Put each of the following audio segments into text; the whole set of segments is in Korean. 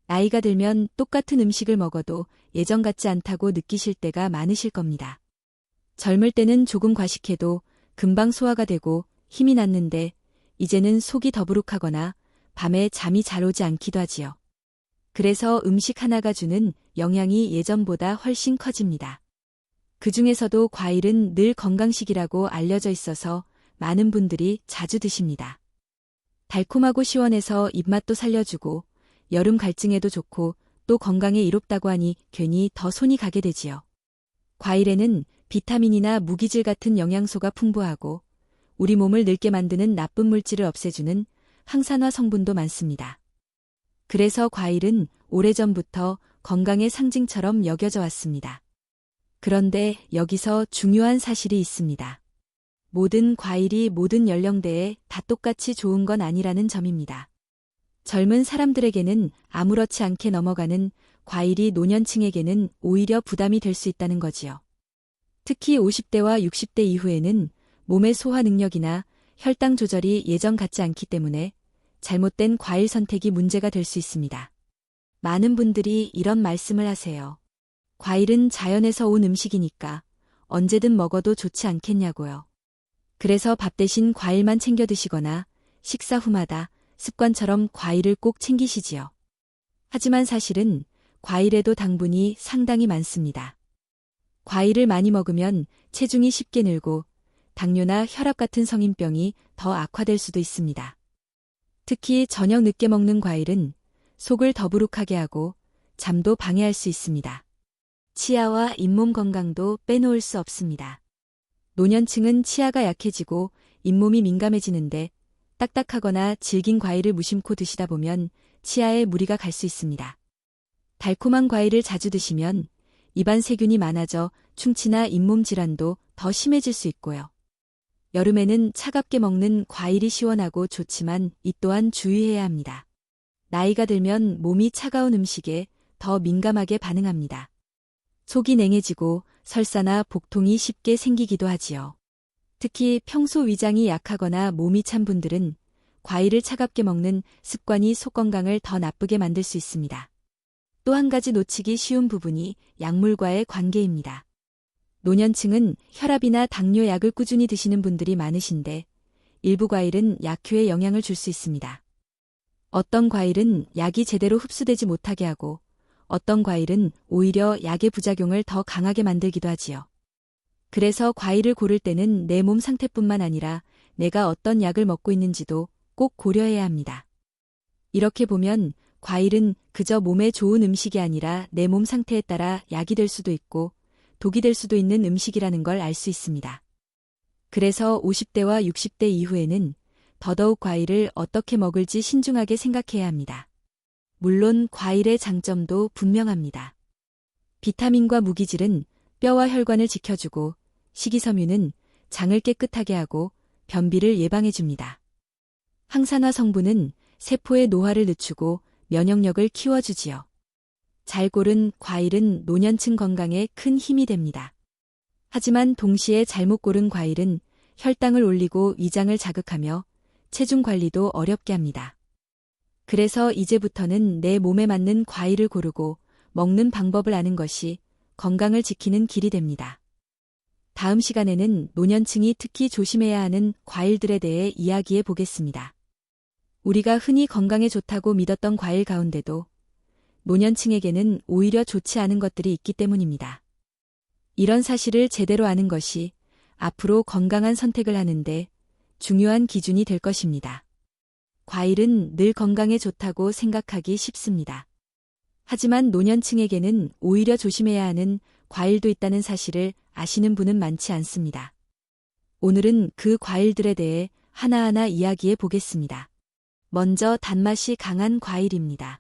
나이가 들면 똑같은 음식을 먹어도 예전 같지 않다고 느끼실 때가 많으실 겁니다. 젊을 때는 조금 과식해도 금방 소화가 되고 힘이 났는데 이제는 속이 더부룩하거나 밤에 잠이 잘 오지 않기도 하지요. 그래서 음식 하나가 주는 영향이 예전보다 훨씬 커집니다. 그 중에서도 과일은 늘 건강식이라고 알려져 있어서 많은 분들이 자주 드십니다. 달콤하고 시원해서 입맛도 살려주고 여름 갈증에도 좋고 또 건강에 이롭다고 하니 괜히 더 손이 가게 되지요. 과일에는 비타민이나 무기질 같은 영양소가 풍부하고 우리 몸을 늙게 만드는 나쁜 물질을 없애주는 항산화 성분도 많습니다. 그래서 과일은 오래전부터 건강의 상징처럼 여겨져 왔습니다. 그런데 여기서 중요한 사실이 있습니다. 모든 과일이 모든 연령대에 다 똑같이 좋은 건 아니라는 점입니다. 젊은 사람들에게는 아무렇지 않게 넘어가는 과일이 노년층에게는 오히려 부담이 될 수 있다는 거지요. 특히 50대와 60대 이후에는 몸의 소화 능력이나 혈당 조절이 예전 같지 않기 때문에 잘못된 과일 선택이 문제가 될 수 있습니다. 많은 분들이 이런 말씀을 하세요. 과일은 자연에서 온 음식이니까 언제든 먹어도 좋지 않겠냐고요. 그래서 밥 대신 과일만 챙겨 드시거나 식사 후마다 습관처럼 과일을 꼭 챙기시지요. 하지만 사실은 과일에도 당분이 상당히 많습니다. 과일을 많이 먹으면 체중이 쉽게 늘고 당뇨나 혈압 같은 성인병이 더 악화될 수도 있습니다. 특히 저녁 늦게 먹는 과일은 속을 더부룩하게 하고 잠도 방해할 수 있습니다. 치아와 잇몸 건강도 빼놓을 수 없습니다. 노년층은 치아가 약해지고 잇몸이 민감해지는데 딱딱하거나 질긴 과일을 무심코 드시다 보면 치아에 무리가 갈 수 있습니다. 달콤한 과일을 자주 드시면 입안 세균이 많아져 충치나 잇몸 질환도 더 심해질 수 있고요. 여름에는 차갑게 먹는 과일이 시원하고 좋지만 이 또한 주의해야 합니다. 나이가 들면 몸이 차가운 음식에 더 민감하게 반응합니다. 속이 냉해지고 설사나 복통이 쉽게 생기기도 하지요. 특히 평소 위장이 약하거나 몸이 찬 분들은 과일을 차갑게 먹는 습관이 속 건강을 더 나쁘게 만들 수 있습니다. 또 한 가지 놓치기 쉬운 부분이 약물과의 관계입니다. 노년층은 혈압이나 당뇨 약을 꾸준히 드시는 분들이 많으신데 일부 과일은 약효에 영향을 줄 수 있습니다. 어떤 과일은 약이 제대로 흡수되지 못하게 하고 어떤 과일은 오히려 약의 부작용을 더 강하게 만들기도 하지요. 그래서 과일을 고를 때는 내 몸 상태뿐만 아니라 내가 어떤 약을 먹고 있는지도 꼭 고려해야 합니다. 이렇게 보면 과일은 그저 몸에 좋은 음식이 아니라 내 몸 상태에 따라 약이 될 수도 있고 독이 될 수도 있는 음식이라는 걸 알 수 있습니다. 그래서 50대와 60대 이후에는 더더욱 과일을 어떻게 먹을지 신중하게 생각해야 합니다. 물론 과일의 장점도 분명합니다. 비타민과 무기질은 뼈와 혈관을 지켜주고 식이섬유는 장을 깨끗하게 하고 변비를 예방해줍니다. 항산화 성분은 세포의 노화를 늦추고 면역력을 키워주지요. 잘 고른 과일은 노년층 건강에 큰 힘이 됩니다. 하지만 동시에 잘못 고른 과일은 혈당을 올리고 위장을 자극하며 체중 관리도 어렵게 합니다. 그래서 이제부터는 내 몸에 맞는 과일을 고르고 먹는 방법을 아는 것이 건강을 지키는 길이 됩니다. 다음 시간에는 노년층이 특히 조심해야 하는 과일들에 대해 이야기해 보겠습니다. 우리가 흔히 건강에 좋다고 믿었던 과일 가운데도 노년층에게는 오히려 좋지 않은 것들이 있기 때문입니다. 이런 사실을 제대로 아는 것이 앞으로 건강한 선택을 하는데 중요한 기준이 될 것입니다. 과일은 늘 건강에 좋다고 생각하기 쉽습니다. 하지만 노년층에게는 오히려 조심해야 하는 과일도 있다는 사실을 아시는 분은 많지 않습니다. 오늘은 그 과일들에 대해 하나하나 이야기해 보겠습니다. 먼저 단맛이 강한 과일입니다.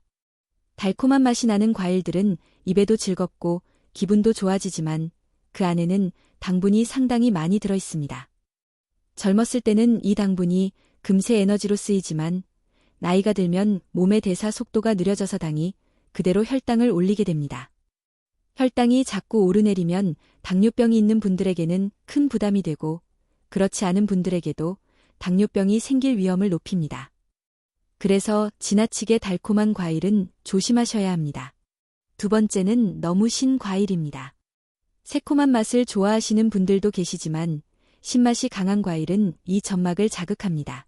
달콤한 맛이 나는 과일들은 입에도 즐겁고 기분도 좋아지지만 그 안에는 당분이 상당히 많이 들어 있습니다. 젊었을 때는 이 당분이 금세 에너지로 쓰이지만 나이가 들면 몸의 대사 속도가 느려져서 당이 그대로 혈당을 올리게 됩니다. 혈당이 자꾸 오르내리면 당뇨병이 있는 분들에게는 큰 부담이 되고 그렇지 않은 분들에게도 당뇨병이 생길 위험을 높입니다. 그래서 지나치게 달콤한 과일은 조심하셔야 합니다. 두 번째는 너무 신 과일입니다. 새콤한 맛을 좋아하시는 분들도 계시지만 신맛이 강한 과일은 이 점막을 자극합니다.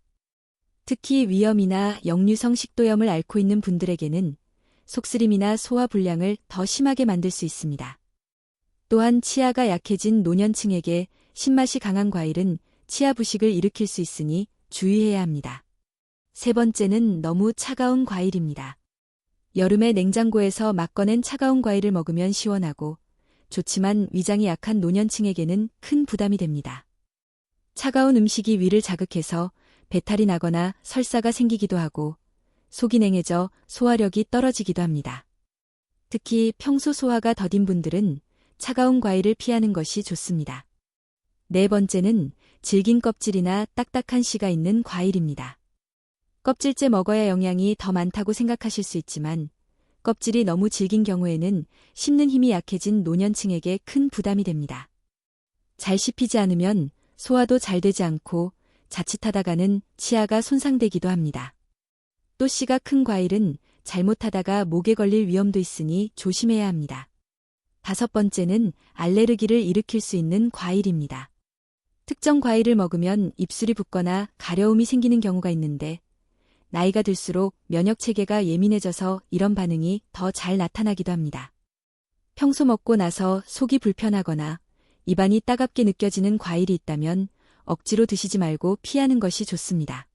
특히 위염이나 역류성 식도염을 앓고 있는 분들에게는 속쓰림이나 소화 불량을 더 심하게 만들 수 있습니다. 또한 치아가 약해진 노년층에게 신맛이 강한 과일은 치아 부식을 일으킬 수 있으니 주의해야 합니다. 세 번째는 너무 차가운 과일입니다. 여름에 냉장고에서 막 꺼낸 차가운 과일을 먹으면 시원하고 좋지만 위장이 약한 노년층에게는 큰 부담이 됩니다. 차가운 음식이 위를 자극해서 배탈이 나거나 설사가 생기기도 하고 속이 냉해져 소화력이 떨어지기도 합니다. 특히 평소 소화가 더딘 분들은 차가운 과일을 피하는 것이 좋습니다. 네 번째는 질긴 껍질이나 딱딱한 씨가 있는 과일입니다. 껍질째 먹어야 영양이 더 많다고 생각하실 수 있지만 껍질이 너무 질긴 경우에는 씹는 힘이 약해진 노년층에게 큰 부담이 됩니다. 잘 씹히지 않으면 소화도 잘 되지 않고 자칫하다가는 치아가 손상되기도 합니다. 또 씨가 큰 과일은 잘못하다가 목에 걸릴 위험도 있으니 조심해야 합니다. 다섯 번째는 알레르기를 일으킬 수 있는 과일입니다. 특정 과일을 먹으면 입술이 붓거나 가려움이 생기는 경우가 있는데 나이가 들수록 면역체계가 예민해져서 이런 반응이 더 잘 나타나기도 합니다. 평소 먹고 나서 속이 불편하거나 입안이 따갑게 느껴지는 과일이 있다면 억지로 드시지 말고 피하는 것이 좋습니다.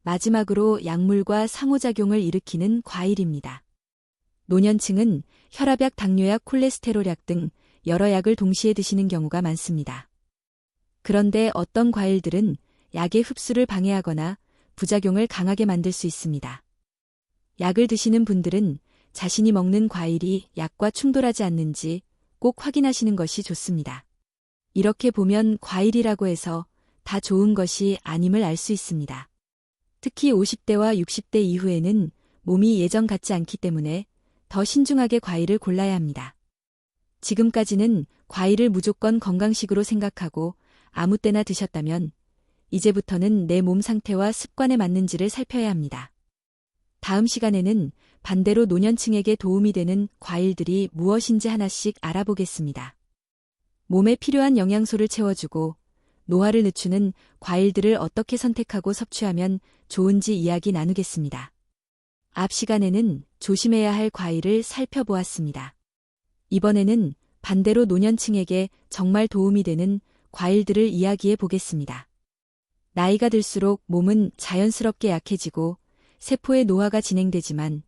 마지막으로 약물과 상호작용을 일으키는 과일입니다. 노년층은 혈압약, 당뇨약, 콜레스테롤약 등 여러 약을 동시에 드시는 경우가 많습니다. 그런데 어떤 과일들은 약의 흡수를 방해하거나 부작용을 강하게 만들 수 있습니다. 약을 드시는 분들은 자신이 먹는 과일이 약과 충돌하지 않는지 꼭 확인하시는 것이 좋습니다. 이렇게 보면 과일이라고 해서 다 좋은 것이 아님을 알 수 있습니다. 특히 50대와 60대 이후에는 몸이 예전 같지 않기 때문에 더 신중하게 과일을 골라야 합니다. 지금까지는 과일을 무조건 건강식으로 생각하고 아무 때나 드셨다면 이제부터는 내 몸 상태와 습관에 맞는지를 살펴야 합니다. 다음 시간에는 반대로 노년층에게 도움이 되는 과일들이 무엇인지 하나씩 알아보겠습니다. 몸에 필요한 영양소를 채워주고 노화를 늦추는 과일들을 어떻게 선택하고 섭취하면 좋은지 이야기 나누겠습니다. 앞 시간에는 조심해야 할 과일을 살펴보았습니다. 이번에는 반대로 노년층에게 정말 도움이 되는 과일들을 이야기해 보겠습니다. 나이가 들수록 몸은 자연스럽게 약해지고 세포의 노화가 진행되지만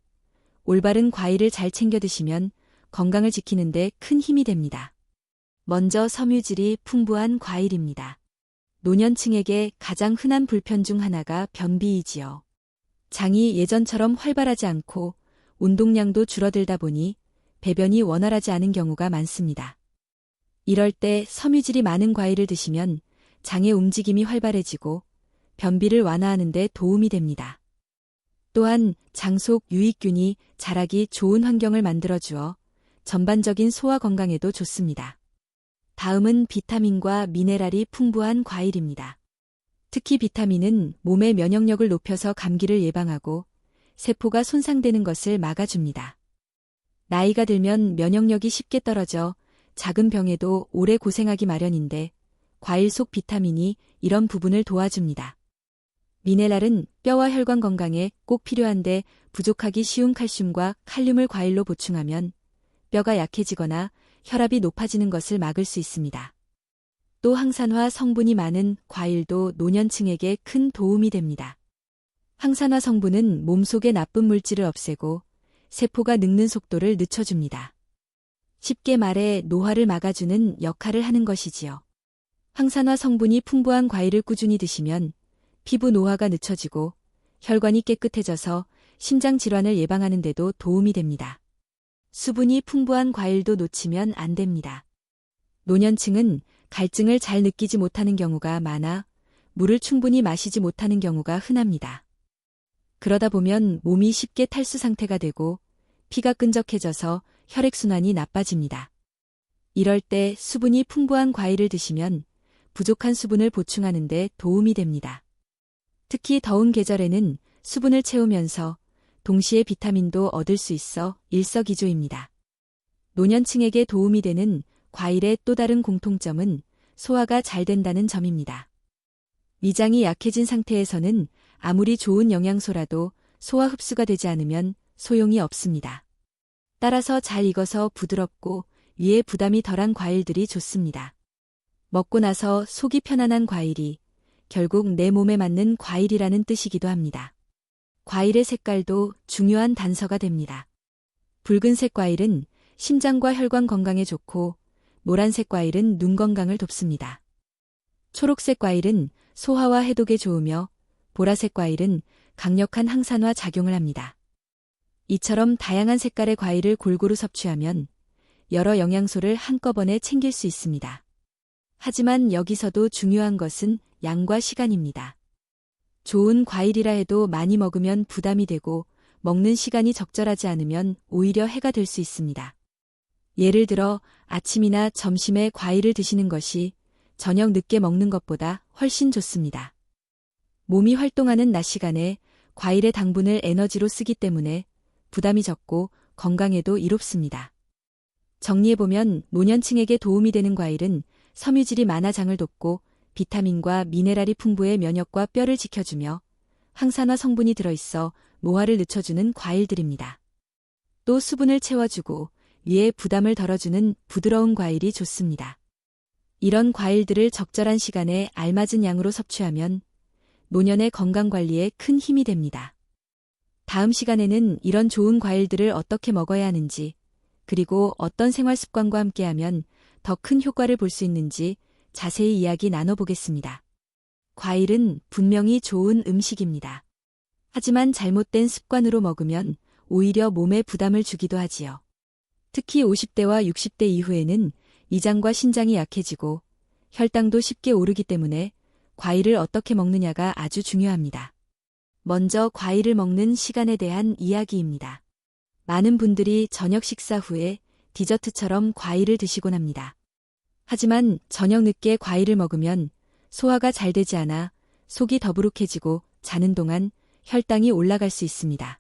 올바른 과일을 잘 챙겨 드시면 건강을 지키는 데 큰 힘이 됩니다. 먼저 섬유질이 풍부한 과일입니다. 노년층에게 가장 흔한 불편 중 하나가 변비이지요. 장이 예전처럼 활발하지 않고 운동량도 줄어들다 보니 배변이 원활하지 않은 경우가 많습니다. 이럴 때 섬유질이 많은 과일을 드시면 장의 움직임이 활발해지고 변비를 완화하는 데 도움이 됩니다. 또한 장 속 유익균이 자라기 좋은 환경을 만들어주어 전반적인 소화 건강에도 좋습니다. 다음은 비타민과 미네랄이 풍부한 과일입니다. 특히 비타민은 몸의 면역력을 높여서 감기를 예방하고 세포가 손상되는 것을 막아줍니다. 나이가 들면 면역력이 쉽게 떨어져 작은 병에도 오래 고생하기 마련인데 과일 속 비타민이 이런 부분을 도와줍니다. 미네랄은 뼈와 혈관 건강에 꼭 필요한데 부족하기 쉬운 칼슘과 칼륨을 과일로 보충하면 뼈가 약해지거나 혈압이 높아지는 것을 막을 수 있습니다. 또 항산화 성분이 많은 과일도 노년층에게 큰 도움이 됩니다. 항산화 성분은 몸속의 나쁜 물질을 없애고 세포가 늙는 속도를 늦춰줍니다. 쉽게 말해 노화를 막아주는 역할을 하는 것이지요. 항산화 성분이 풍부한 과일을 꾸준히 드시면 피부 노화가 늦춰지고 혈관이 깨끗해져서 심장 질환을 예방하는 데도 도움이 됩니다. 수분이 풍부한 과일도 놓치면 안 됩니다. 노년층은 갈증을 잘 느끼지 못하는 경우가 많아 물을 충분히 마시지 못하는 경우가 흔합니다. 그러다 보면 몸이 쉽게 탈수 상태가 되고 피가 끈적해져서 혈액순환이 나빠집니다. 이럴 때 수분이 풍부한 과일을 드시면 부족한 수분을 보충하는 데 도움이 됩니다. 특히 더운 계절에는 수분을 채우면서 동시에 비타민도 얻을 수 있어 일석이조입니다. 노년층에게 도움이 되는 과일의 또 다른 공통점은 소화가 잘 된다는 점입니다. 위장이 약해진 상태에서는 아무리 좋은 영양소라도 소화 흡수가 되지 않으면 소용이 없습니다. 따라서 잘 익어서 부드럽고 위에 부담이 덜한 과일들이 좋습니다. 먹고 나서 속이 편안한 과일이 결국 내 몸에 맞는 과일이라는 뜻이기도 합니다. 과일의 색깔도 중요한 단서가 됩니다. 붉은색 과일은 심장과 혈관 건강에 좋고 노란색 과일은 눈 건강을 돕습니다. 초록색 과일은 소화와 해독에 좋으며 보라색 과일은 강력한 항산화 작용을 합니다. 이처럼 다양한 색깔의 과일을 골고루 섭취하면 여러 영양소를 한꺼번에 챙길 수 있습니다. 하지만 여기서도 중요한 것은 양과 시간입니다. 좋은 과일이라 해도 많이 먹으면 부담이 되고 먹는 시간이 적절하지 않으면 오히려 해가 될 수 있습니다. 예를 들어 아침이나 점심에 과일을 드시는 것이 저녁 늦게 먹는 것보다 훨씬 좋습니다. 몸이 활동하는 낮 시간에 과일의 당분을 에너지로 쓰기 때문에 부담이 적고 건강에도 이롭습니다. 정리해보면 노년층에게 도움이 되는 과일은 섬유질이 많아 장을 돕고 비타민과 미네랄이 풍부해 면역과 뼈를 지켜주며 항산화 성분이 들어있어 노화를 늦춰주는 과일들입니다. 또 수분을 채워주고 위에 부담을 덜어주는 부드러운 과일이 좋습니다. 이런 과일들을 적절한 시간에 알맞은 양으로 섭취하면 노년의 건강관리에 큰 힘이 됩니다. 다음 시간에는 이런 좋은 과일들을 어떻게 먹어야 하는지, 그리고 어떤 생활 습관과 함께하면 더 큰 효과를 볼 수 있는지 자세히 이야기 나눠보겠습니다. 과일은 분명히 좋은 음식입니다. 하지만 잘못된 습관으로 먹으면 오히려 몸에 부담을 주기도 하지요. 특히 50대와 60대 이후에는 위장과 신장이 약해지고 혈당도 쉽게 오르기 때문에 과일을 어떻게 먹느냐가 아주 중요합니다. 먼저 과일을 먹는 시간에 대한 이야기입니다. 많은 분들이 저녁 식사 후에 디저트처럼 과일을 드시곤 합니다. 하지만 저녁 늦게 과일을 먹으면 소화가 잘 되지 않아 속이 더부룩해지고 자는 동안 혈당이 올라갈 수 있습니다.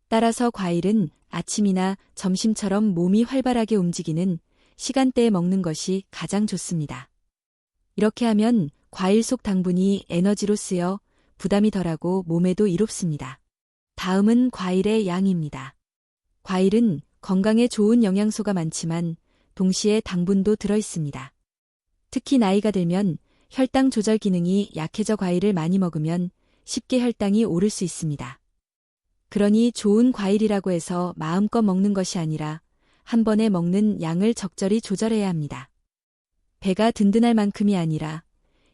따라서 과일은 아침이나 점심처럼 몸이 활발하게 움직이는 시간대에 먹는 것이 가장 좋습니다. 이렇게 하면 과일 속 당분이 에너지로 쓰여 부담이 덜하고 몸에도 이롭습니다. 다음은 과일의 양입니다. 과일은 건강에 좋은 영양소가 많지만 동시에 당분도 들어있습니다. 특히 나이가 들면 혈당 조절 기능이 약해져 과일을 많이 먹으면 쉽게 혈당이 오를 수 있습니다. 그러니 좋은 과일이라고 해서 마음껏 먹는 것이 아니라 한 번에 먹는 양을 적절히 조절해야 합니다. 배가 든든할 만큼이 아니라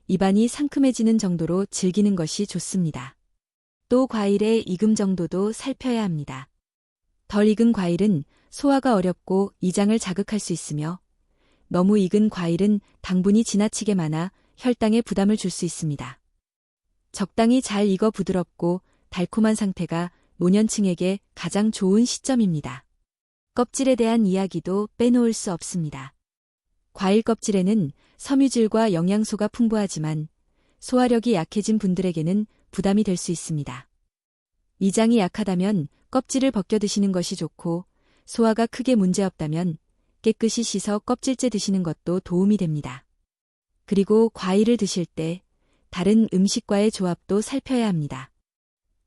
입안이 상큼해지는 정도로 즐기는 것이 좋습니다. 또 과일의 익음 정도도 살펴야 합니다. 덜 익은 과일은 소화가 어렵고 위장을 자극할 수 있으며 너무 익은 과일은 당분이 지나치게 많아 혈당에 부담을 줄 수 있습니다. 적당히 잘 익어 부드럽고 달콤한 상태가 노년층에게 가장 좋은 시점입니다. 껍질에 대한 이야기도 빼놓을 수 없습니다. 과일 껍질에는 섬유질과 영양소가 풍부하지만 소화력이 약해진 분들에게는 부담이 될 수 있습니다. 위장이 약하다면 껍질을 벗겨 드시는 것이 좋고 소화가 크게 문제없다면 깨끗이 씻어 껍질째 드시는 것도 도움이 됩니다. 그리고 과일을 드실 때 다른 음식과의 조합도 살펴야 합니다.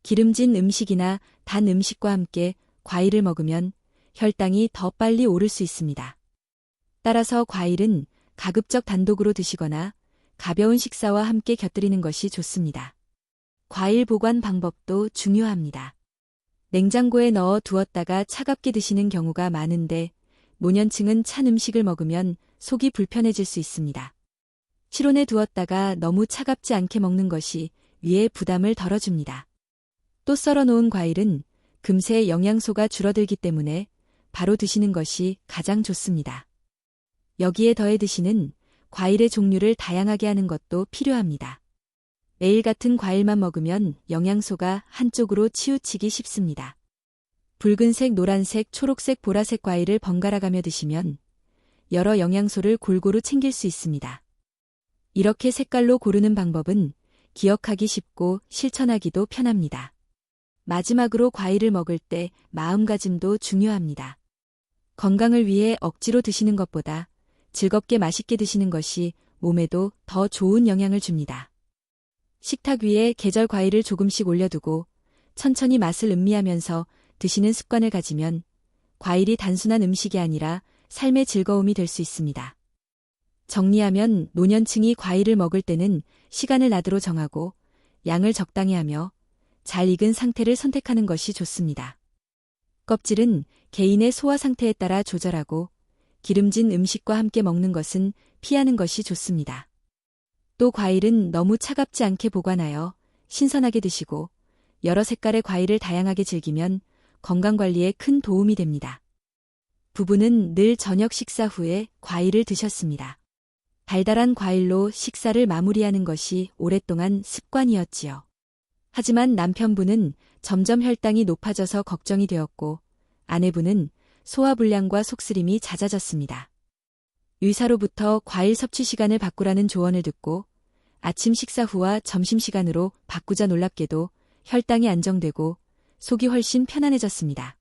기름진 음식이나 단 음식과 함께 과일을 먹으면 혈당이 더 빨리 오를 수 있습니다. 따라서 과일은 가급적 단독으로 드시거나 가벼운 식사와 함께 곁들이는 것이 좋습니다. 과일 보관 방법도 중요합니다. 냉장고에 넣어 두었다가 차갑게 드시는 경우가 많은데 노년층은 찬 음식을 먹으면 속이 불편해질 수 있습니다. 실온에 두었다가 너무 차갑지 않게 먹는 것이 위에 부담을 덜어줍니다. 또 썰어놓은 과일은 금세 영양소가 줄어들기 때문에 바로 드시는 것이 가장 좋습니다. 여기에 더해 드시는 과일의 종류를 다양하게 하는 것도 필요합니다. 매일 같은 과일만 먹으면 영양소가 한쪽으로 치우치기 쉽습니다. 붉은색, 노란색, 초록색, 보라색 과일을 번갈아 가며 드시면 여러 영양소를 골고루 챙길 수 있습니다. 이렇게 색깔로 고르는 방법은 기억하기 쉽고 실천하기도 편합니다. 마지막으로 과일을 먹을 때 마음가짐도 중요합니다. 건강을 위해 억지로 드시는 것보다 즐겁게 맛있게 드시는 것이 몸에도 더 좋은 영향을 줍니다. 식탁 위에 계절 과일을 조금씩 올려두고 천천히 맛을 음미하면서 드시는 습관을 가지면 과일이 단순한 음식이 아니라 삶의 즐거움이 될 수 있습니다. 정리하면 노년층이 과일을 먹을 때는 시간을 나드로 정하고 양을 적당히 하며 잘 익은 상태를 선택하는 것이 좋습니다. 껍질은 개인의 소화 상태에 따라 조절하고 기름진 음식과 함께 먹는 것은 피하는 것이 좋습니다. 또 과일은 너무 차갑지 않게 보관하여 신선하게 드시고 여러 색깔의 과일을 다양하게 즐기면 건강관리에 큰 도움이 됩니다. 부부는 늘 저녁 식사 후에 과일을 드셨습니다. 달달한 과일로 식사를 마무리하는 것이 오랫동안 습관이었지요. 하지만 남편분은 점점 혈당이 높아져서 걱정이 되었고 아내분은 소화불량과 속쓰림이 잦아졌습니다. 의사로부터 과일 섭취 시간을 바꾸라는 조언을 듣고 아침 식사 후와 점심시간으로 바꾸자 놀랍게도 혈당이 안정되고 속이 훨씬 편안해졌습니다.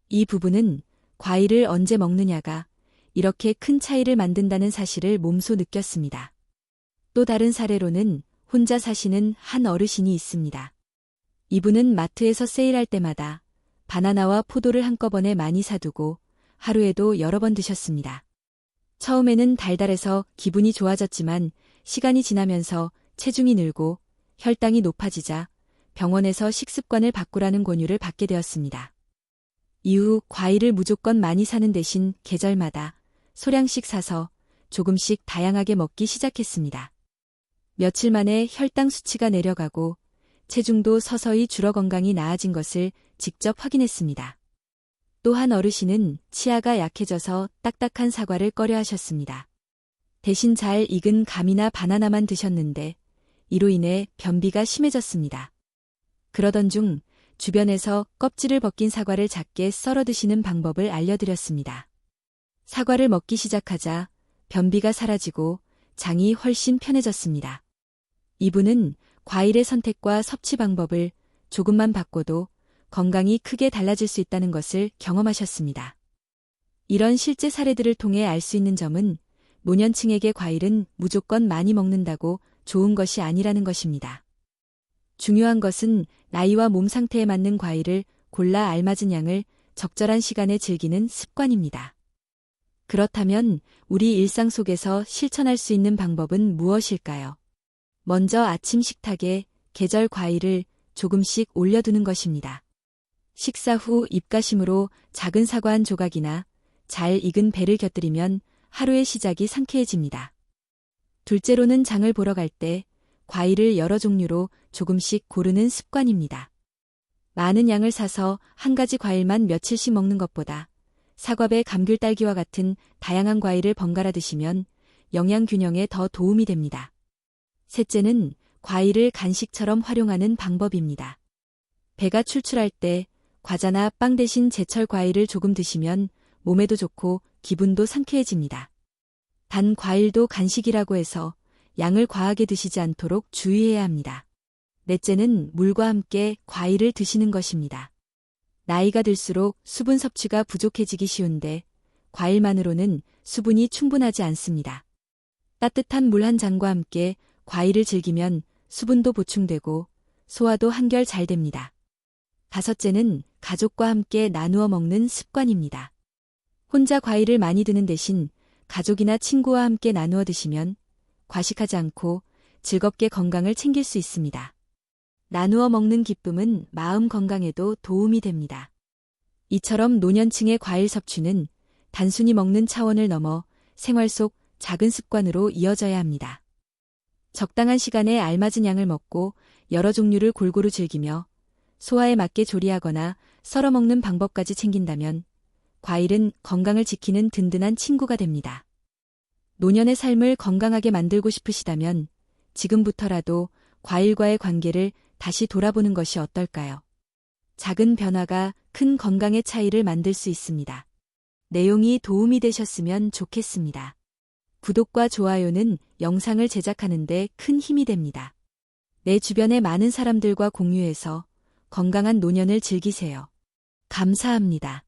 이 부부는 과일을 언제 먹느냐가 이렇게 큰 차이를 만든다는 사실을 몸소 느꼈습니다. 또 다른 사례로는 혼자 사시는 한 어르신이 있습니다. 이분은 마트에서 세일할 때마다 바나나와 포도를 한꺼번에 많이 사두고 하루에도 여러 번 드셨습니다. 처음에는 달달해서 기분이 좋아졌지만 시간이 지나면서 체중이 늘고 혈당이 높아지자 병원에서 식습관을 바꾸라는 권유를 받게 되었습니다. 이후 과일을 무조건 많이 사는 대신 계절마다 소량씩 사서 조금씩 다양하게 먹기 시작했습니다. 며칠 만에 혈당 수치가 내려가고 체중도 서서히 줄어 건강이 나아진 것을 직접 확인했습니다. 또 한 어르신은 치아가 약해져서 딱딱한 사과를 꺼려 하셨습니다. 대신 잘 익은 감이나 바나나만 드셨는데 이로 인해 변비가 심해졌습니다. 그러던 중 주변에서 껍질을 벗긴 사과를 작게 썰어 드시는 방법을 알려드렸습니다. 사과를 먹기 시작하자 변비가 사라지고 장이 훨씬 편해졌습니다. 이분은 과일의 선택과 섭취 방법을 조금만 바꿔도 건강이 크게 달라질 수 있다는 것을 경험하셨습니다. 이런 실제 사례들을 통해 알 수 있는 점은 노년층에게 과일은 무조건 많이 먹는다고 좋은 것이 아니라는 것입니다. 중요한 것은 나이와 몸 상태에 맞는 과일을 골라 알맞은 양을 적절한 시간에 즐기는 습관입니다. 그렇다면 우리 일상 속에서 실천할 수 있는 방법은 무엇일까요? 먼저 아침 식탁에 계절 과일을 조금씩 올려두는 것입니다. 식사 후 입가심으로 작은 사과 한 조각이나 잘 익은 배를 곁들이면 하루의 시작이 상쾌해집니다. 둘째로는 장을 보러 갈 때 과일을 여러 종류로 조금씩 고르는 습관입니다. 많은 양을 사서 한 가지 과일만 며칠씩 먹는 것보다 사과배, 감귤, 딸기와 같은 다양한 과일을 번갈아 드시면 영양 균형에 더 도움이 됩니다. 셋째는 과일을 간식처럼 활용하는 방법입니다. 배가 출출할 때 과자나 빵 대신 제철 과일을 조금 드시면 몸에도 좋고 기분도 상쾌해집니다. 단 과일도 간식이라고 해서 양을 과하게 드시지 않도록 주의해야 합니다. 넷째는 물과 함께 과일을 드시는 것입니다. 나이가 들수록 수분 섭취가 부족해지기 쉬운데 과일만으로는 수분이 충분하지 않습니다. 따뜻한 물 한 잔과 함께 과일을 즐기면 수분도 보충되고 소화도 한결 잘 됩니다. 다섯째는 가족과 함께 나누어 먹는 습관입니다. 혼자 과일을 많이 드는 대신 가족이나 친구와 함께 나누어 드시면 과식하지 않고 즐겁게 건강을 챙길 수 있습니다. 나누어 먹는 기쁨은 마음 건강에도 도움이 됩니다. 이처럼 노년층의 과일 섭취는 단순히 먹는 차원을 넘어 생활 속 작은 습관으로 이어져야 합니다. 적당한 시간에 알맞은 양을 먹고 여러 종류를 골고루 즐기며 소화에 맞게 조리하거나 썰어 먹는 방법까지 챙긴다면 과일은 건강을 지키는 든든한 친구가 됩니다. 노년의 삶을 건강하게 만들고 싶으시다면 지금부터라도 과일과의 관계를 다시 돌아보는 것이 어떨까요? 작은 변화가 큰 건강의 차이를 만들 수 있습니다. 내용이 도움이 되셨으면 좋겠습니다. 구독과 좋아요는 영상을 제작하는 데 큰 힘이 됩니다. 내 주변의 많은 사람들과 공유해서 건강한 노년을 즐기세요. 감사합니다.